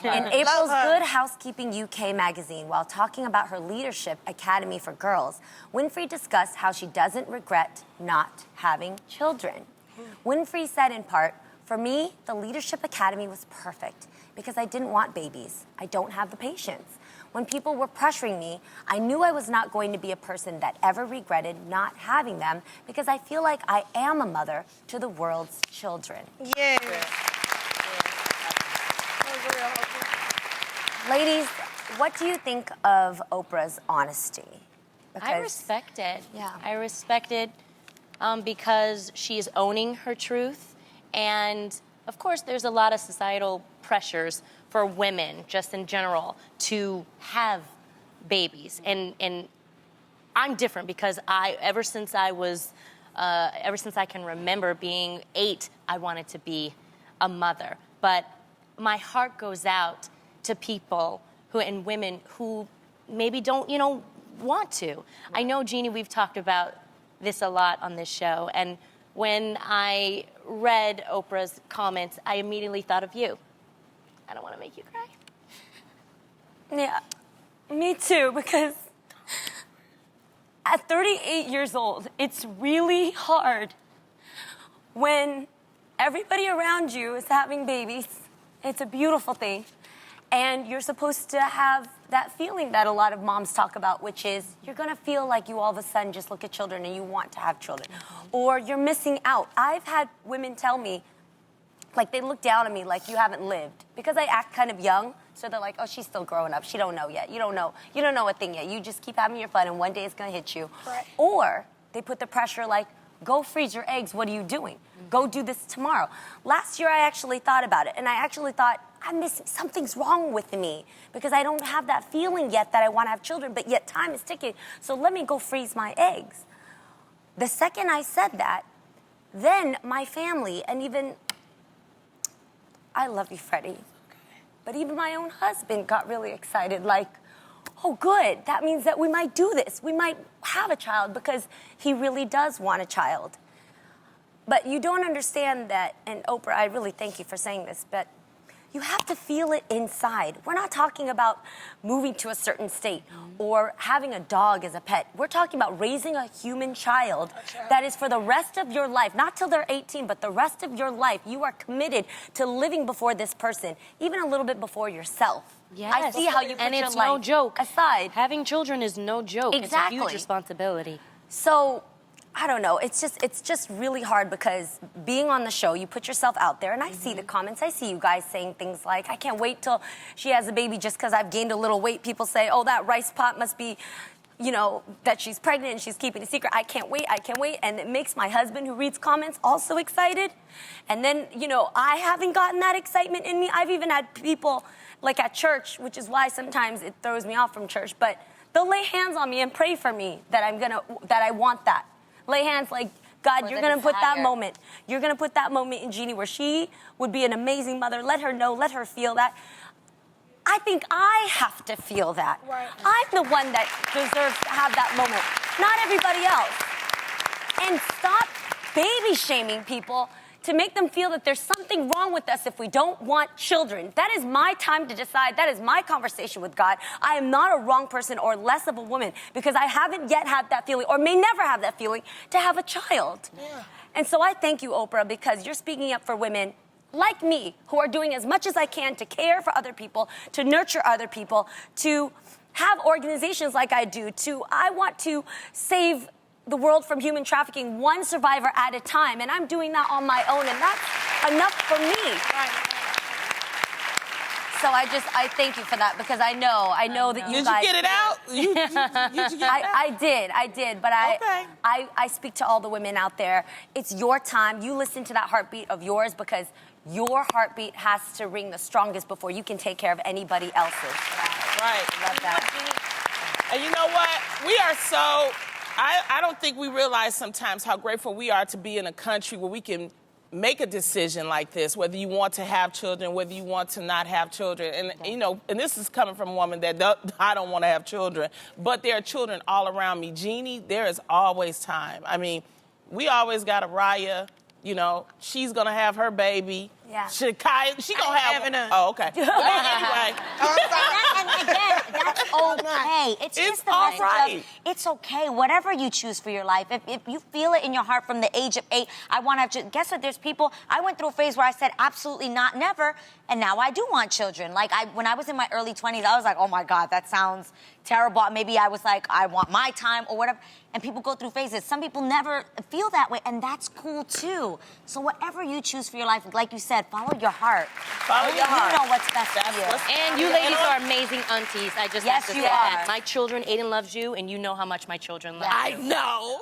In April's Good Housekeeping UK magazine, while talking about her Leadership Academy for Girls, Winfrey discussed how she doesn't regret not having children. Winfrey said in part, "For me, the Leadership Academy was perfect because I didn't want babies. I don't have the patience. When people were pressuring me, I knew I was not going to be a person that ever regretted not having them because I feel like I am a mother to the world's children." Yeah. Ladies, what do you think of Oprah's honesty? I respect it. Yeah. I respect it because she is owning her truth. And, of course, there's a lot of societal pressures for women, just in general, to have babies. And I'm different because ever since I can remember being 8, I wanted to be a mother. But my heart goes out to people and women who maybe don't, want to. I know, Jeannie, we've talked about this a lot on this show, and when I read Oprah's comments, I immediately thought of you. I don't want to make you cry. Yeah, me too, because at 38 years old, it's really hard when everybody around you is having babies. It's a beautiful thing. And you're supposed to have that feeling that a lot of moms talk about, which is you're going to feel like you all of a sudden just look at children and you want to have children. Or you're missing out. I've had women tell me, like, they look down at me like you haven't lived. Because I act kind of young, so they're like, oh, she's still growing up. She don't know yet. You don't know a thing yet. You just keep having your fun, and one day it's going to hit you. Right. Or they put the pressure like, go freeze your eggs. What are you doing? Go do this tomorrow. Last year, I actually thought about it, and I actually thought, I'm missing, something's wrong with me because I don't have that feeling yet that I want to have children, but yet time is ticking, so let me go freeze my eggs. The second I said that, then my family, and even, I love you, Freddie, but even my own husband got really excited, like, oh, good, that means that we might do this. We might have a child because he really does want a child. But you don't understand that, and Oprah, I really thank you for saying this, but you have to feel it inside. We're not talking about moving to a certain state or having a dog as a pet. We're talking about raising a human child that is for the rest of your life, not till they're 18, but the rest of your life. You are committed to living before this person, even a little bit before yourself. Yes. I see how you put and your it's life no joke. aside. Having children is no joke. Exactly. It's a huge responsibility. So, I don't know. It's just really hard because being on the show, you put yourself out there, and I see the comments. I see you guys saying things like, I can't wait till she has a baby just because I've gained a little weight. People say, oh, that rice pot must be, that she's pregnant and she's keeping a secret. I can't wait. And it makes my husband, who reads comments, also excited. And then, I haven't gotten that excitement in me. I've even had people, like at church, which is why sometimes it throws me off from church, but they'll lay hands on me and pray for me that I want that. Lay hands like, God, you're going to put that moment. You're going to put that moment in Jeannie where she would be an amazing mother. Let her know, let her feel that. I think I have to feel that. Right. I'm the one that deserves to have that moment, not everybody else. And stop baby shaming people to make them feel that there's something wrong with us if we don't want children. That is my time to decide. That is my conversation with God. I am not a wrong person or less of a woman because I haven't yet had that feeling, or may never have that feeling, to have a child. Yeah. And so I thank you, Oprah, because you're speaking up for women like me who are doing as much as I can to care for other people, to nurture other people, to have organizations like I do, I want to save the world from human trafficking, one survivor at a time, and I'm doing that on my own, and that's enough for me. Right. So I thank you for that, because I know that you guys. Did you get it out? Did you get it out? I did, but Okay. I speak to all the women out there. It's your time. You listen to that heartbeat of yours, because your heartbeat has to ring the strongest before you can take care of anybody else's. Right. Love that. And you know what? We are so... I don't think we realize sometimes how grateful we are to be in a country where we can make a decision like this, whether you want to have children, whether you want to not have children. And, and this is coming from a woman that I don't want to have children, but there are children all around me. Jeannie, there is always time. I mean, we always got a Raya. You know, she's gonna have her baby. Yeah. She gonna have having a- Oh, okay. Anyway. And again, that's okay. It's just the all message right. of it's okay. Whatever you choose for your life, if you feel it in your heart from the age of 8, I want to have children. Guess what? There's people. I went through a phase where I said absolutely not, never, and now I do want children. Like when I was in my early 20s, I was like, oh my God, that sounds terrible. Maybe I was like, I want my time or whatever. And people go through phases. Some people never feel that way, and that's cool too. So whatever you choose for your life, like you said, follow your heart. Follow your heart. You know what's best That's for you. what's- And you ladies are amazing aunties. I just Yes, have to you say that. are. My children, Aiden loves you, and you know how much my children love you. I know.